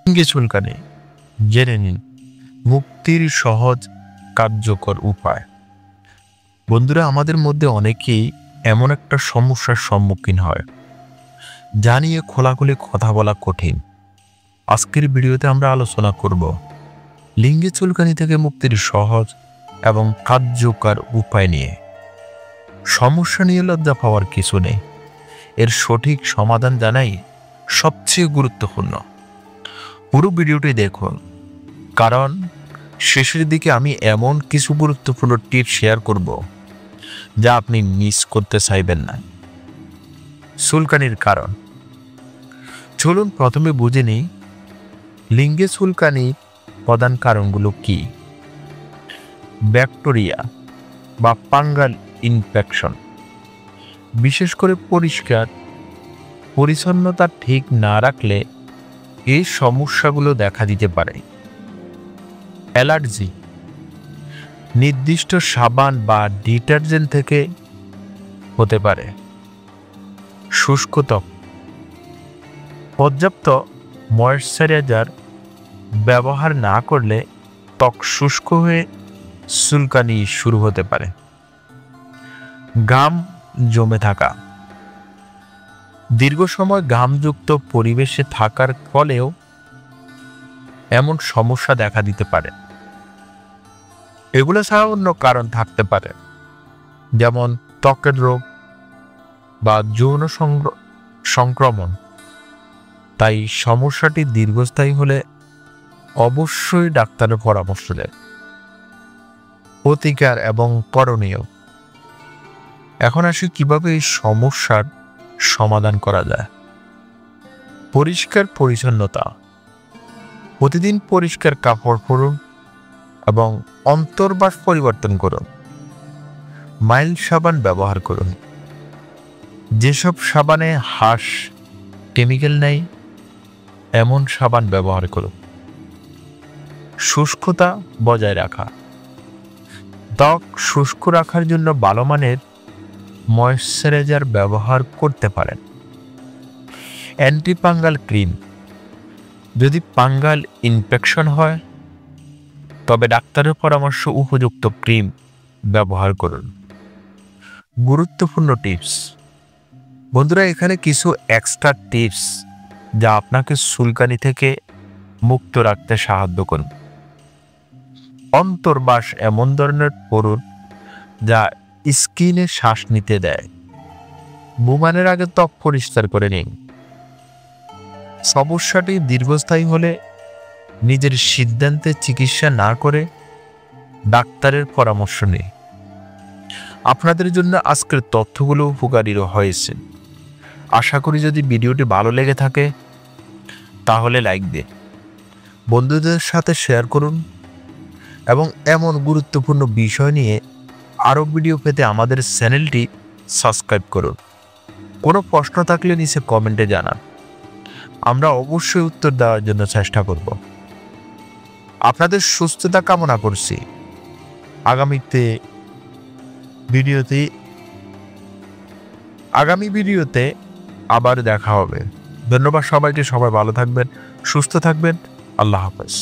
লিঙ্গে চুলকানি জেনে নিন মুক্তির সহজ কার্যকর উপায়। বন্ধুরা, আমাদের মধ্যে অনেকেই এমন একটা সমস্যার সম্মুখীন হয় যা নিয়ে খোলাখুলি কথা বলা কঠিন। আজকের ভিডিওতে আমরা আলোচনা করব লিঙ্গে চুলকানি থেকে মুক্তির সহজ এবং কার্যকর উপায় নিয়ে। সমস্যা নিয়ে লজ্জা পাওয়ার কিছু নেই, এর সঠিক সমাধান জানাই সবচেয়ে গুরুত্বপূর্ণ। পুরো ভিডিওটি দেখুন, কারণ শেষের দিকে আমি এমন কিছু গুরুত্বপূর্ণ টিপস শেয়ার করব যা আপনি মিস করতে চাইবেন না। চুলকানির কারণ, চলুন প্রথমে বুঝে নিই লিঙ্গে চুলকানির প্রধান কারণগুলো কি। ব্যাকটেরিয়া বা ফাঙ্গাল ইনফেকশন, বিশেষ করে পরিষ্কার পরিচ্ছন্নতা ঠিক না রাখলে এই সমস্যাগুলো দেখা দিতে পারে। অ্যালার্জি, নির্দিষ্ট সাবান বা ডিটারজেন্ট থেকে হতে পারে। শুষ্ক ত্বক, পর্যাপ্ত ময়েশ্চারাইজার ব্যবহার না করলে ত্বক শুষ্ক হয়ে চুলকানি শুরু হতে পারে। ঘাম জমে থাকা, দীর্ঘ সময় ঘামযুক্ত পরিবেশে থাকার ফলেও এমন সমস্যা দেখা দিতে পারে। এগুলো ছাড়াও অন্য কারণ থাকতে পারে, যেমন ত্বকের রোগ বা যৌন সংক্রমণ। তাই সমস্যাটি দীর্ঘস্থায়ী হলে অবশ্যই ডাক্তারের পরামর্শ নেন। প্রতিকার এবং করণীয়। এখন আসি কিভাবে এই সমস্যার সমাধান করা যায়। পরিষ্কার পরিচ্ছন্নতা, প্রতিদিন পরিষ্কার কাপড় পরুন এবং অন্তর্বাস পরিবর্তন করুন। মাইল্ড সাবান ব্যবহার করুন, যেসব সাবানে হার্শ কেমিক্যাল নেই এমন সাবান ব্যবহার করুন। শুষ্কতা বজায় রাখা, ত্বক শুষ্ক রাখার জন্য ভালো মানের ময়েশ্চারাইজার ব্যবহার করতে পারেন। অ্যান্টিফাঙ্গাল ক্রিম, যদি ফাঙ্গাল ইনফেকশন হয় তবে ডাক্তারের পরামর্শ উপযুক্ত ক্রিম ব্যবহার করুন। গুরুত্বপূর্ণ টিপস, বন্ধুরা, এখানে কিছু এক্সট্রা টিপস যা আপনাকে চুলকানি থেকে মুক্ত রাখতে সাহায্য করুন। অন্তর্বাস এমন ধরনের করুন যা স্কিনে শ্বাস নিতে দেয়। ঘুমানোর আগে ত্বক পরিষ্কার করে নিন। সমস্যাটি দীর্ঘস্থায়ী হলে নিজের সিদ্ধান্তে চিকিৎসা না করে ডাক্তারের পরামর্শ নিন। আপনাদের জন্য আজকের তথ্যগুলো উপকারী হয়েছে। আশা করি যদি ভিডিওটি ভালো লেগে থাকে তাহলে লাইক দিন, বন্ধুদের সাথে শেয়ার করুন এবং এমন গুরুত্বপূর্ণ বিষয় নিয়ে আরও ভিডিও পেতে আমাদের চ্যানেলটি সাবস্ক্রাইব করুন। কোনো প্রশ্ন থাকলে নিচে কমেন্টে জানান, আমরা অবশ্যই উত্তর দেওয়ার জন্য চেষ্টা করব। আপনাদের সুস্থতা কামনা করছি। আগামী ভিডিওতে আবার দেখা হবে। ধন্যবাদ সবাইকে, সবাই ভালো থাকবেন, সুস্থ থাকবেন। আল্লাহ হাফেজ।